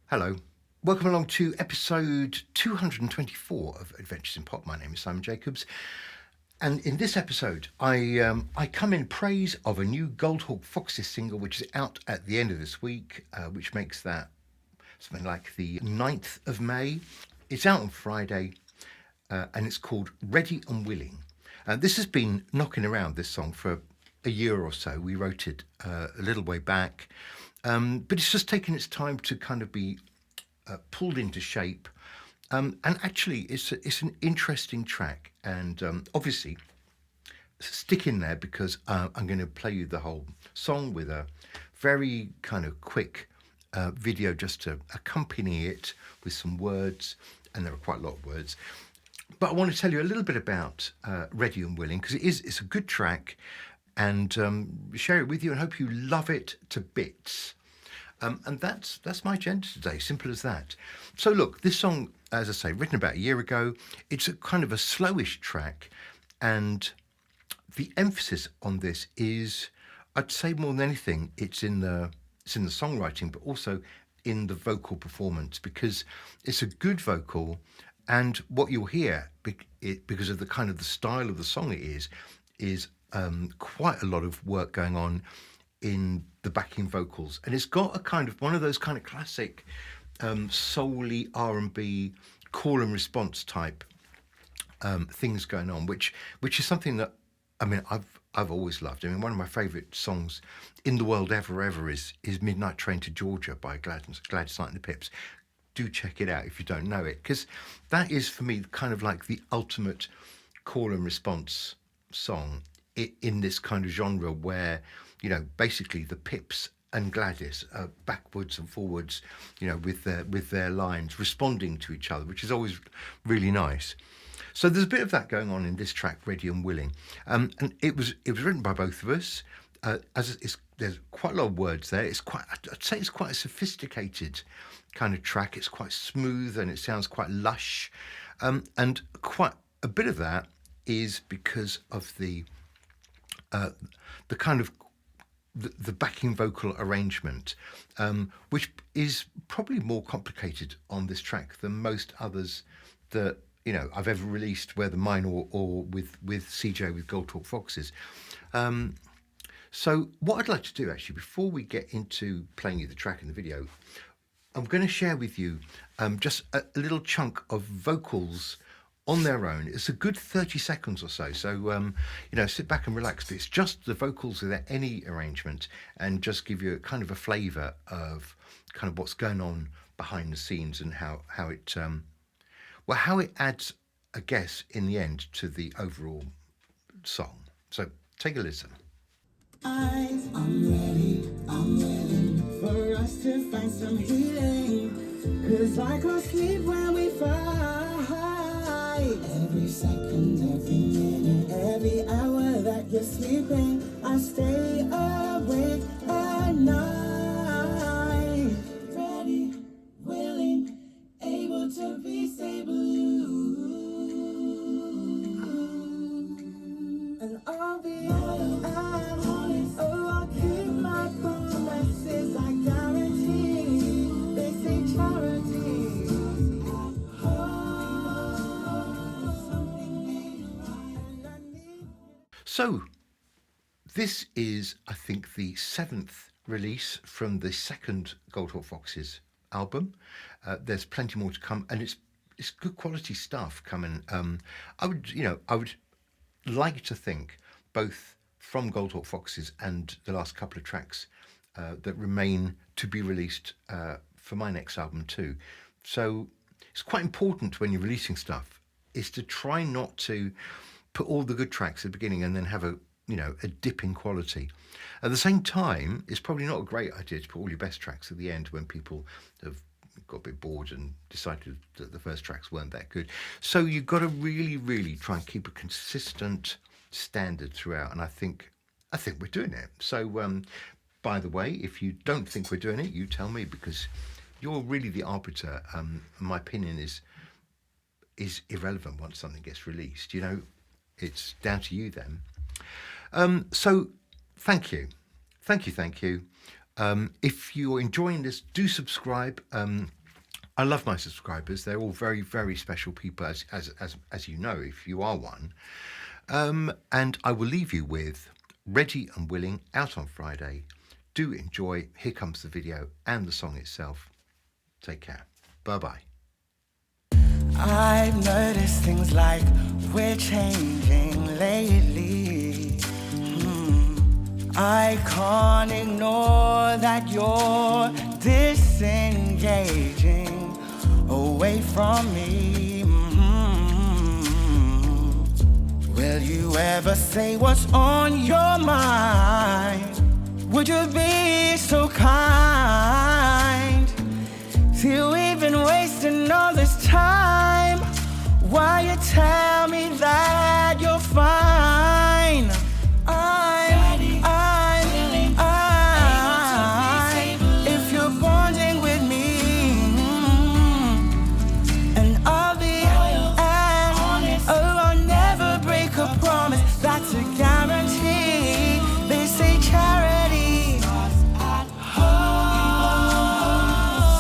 Hello. Welcome along to episode 224 of Adventures in Pop. My name is Simon Jacobs. And in this episode, I come in praise of a new Goldhawk Foxes single, which is out at the end of this week, which makes that something like the 9th of May. It's out on Friday, and it's called Ready and Willing. This has been knocking around, this song, for a year or so. We wrote it a little way back, but it's just taken its time to kind of be pulled into shape. And actually, it's an interesting track, and obviously stick in there because I'm going to play you the whole song with a very kind of quick video just to accompany it with some words, and there are quite a lot of words. But I want to tell you a little bit about Ready and Willing because it's a good track, and share it with you and hope you love it to bits. And that's my agenda today, simple as that. So look, this song, as I say, written about a year ago, it's a kind of a slowish track, and the emphasis on this is, I'd say more than anything, it's in the songwriting, but also in the vocal performance, because it's a good vocal, and what you'll hear, because of the kind of the style of the song it is quite a lot of work going on in the backing vocals, and it's got a kind of one of those kind of classic soul-y R&B call and response type things going on, which is something that I've always loved. I mean, one of my favourite songs in the world ever is Midnight Train to Georgia by Gladys Knight and the Pips. Do check it out if you don't know it, because that is for me kind of like the ultimate call and response song in this kind of genre where, you know, basically the Pips and Gladys are backwards and forwards, you know, with their lines responding to each other, which is always really nice. So there's a bit of that going on in this track, Ready and Willing, and it was written by both of us. There's quite a lot of words there. I'd say it's quite a sophisticated kind of track. It's quite smooth and it sounds quite lush, and quite a bit of that is because of the kind of the backing vocal arrangement, which is probably more complicated on this track than most others that, you know, I've ever released, whether mine or with CJ with Goldhawk Foxes. So what I'd like to do, actually, before we get into playing you the track and the video, I'm going to share with you just a little chunk of vocals on their own. It's a good 30 seconds or so. So, you know, sit back and relax. But it's just the vocals without any arrangement, and just give you a kind of a flavour of kind of what's going on behind the scenes and how it adds, I guess, in the end to the overall song. So take a listen. I'm ready, I'm willing for us to find some healing, 'cause I can't sleep when we fight. Every second, every minute, every hour that you're sleeping, I stay awake at night. Ready, willing, able to be stable. And I'll be honest, oh, I'll keep my promises, I guarantee. They say charity. So this is, I think, the 7th release from the second Goldhawk Foxes album. There's plenty more to come, and it's good quality stuff coming. I would like to think, both from Goldhawk Foxes and the last couple of tracks that remain to be released for my next album too. So it's quite important when you're releasing stuff is to try not to put all the good tracks at the beginning and then have a dip in quality. At the same time, it's probably not a great idea to put all your best tracks at the end when people have got a bit bored and decided that the first tracks weren't that good. So you've got to really, really try and keep a consistent standard throughout, and I think we're doing it. So by the way, if you don't think we're doing it, you tell me, because you're really the arbiter. My opinion is irrelevant once something gets released. You know, it's down to you then. So thank you. If you're enjoying this, do subscribe. I love my subscribers. They're all very, very special people, as you know, if you are one. And I will leave you with Ready and Willing, out on Friday. Do enjoy. Here comes the video and the song itself. Take care. Bye-bye. I've noticed things like we're changing lately. I can't ignore that you're disengaging away from me. Will you ever say what's on your mind? Would you be so kind to even wasting all this time? Why you tell me that you're fine? If you're bonding with me, and I'll be honest. Oh, I'll never break a promise. That's a guarantee. They say charity at home.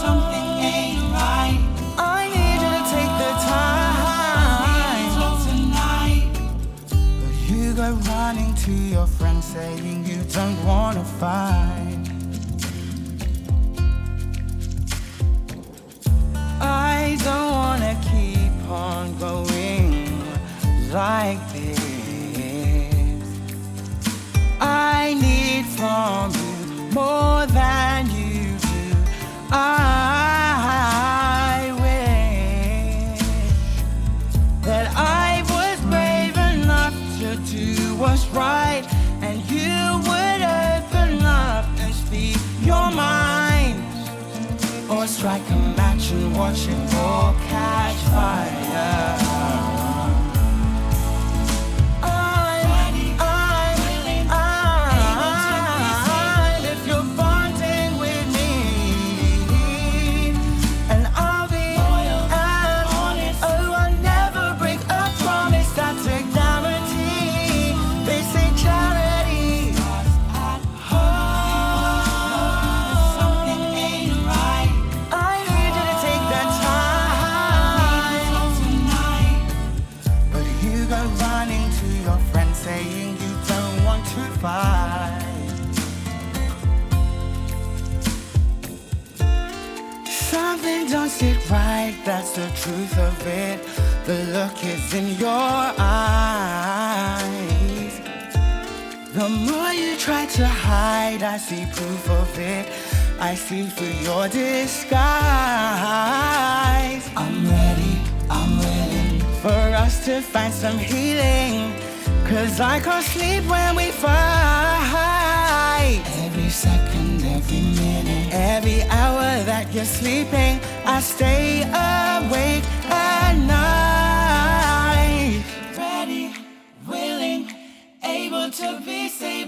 Something ain't right. I need you to take the time tonight. But you go running to your friends saying you don't wanna fight. I don't wanna keep on going like this. I need from you more than you do. I wish that I was brave enough to do what's right, and you would open up and speak your mind, or strike a match and watch it all catch fire. Something don't sit right, that's the truth of it. The look is in your eyes. The more you try to hide, I see proof of it. I see through your disguise. I'm ready, I'm willing for us to find some healing, 'cause I can't sleep when we fight. Every second, every minute, every hour that you're sleeping, I stay awake at night. Ready, willing, able to be saved.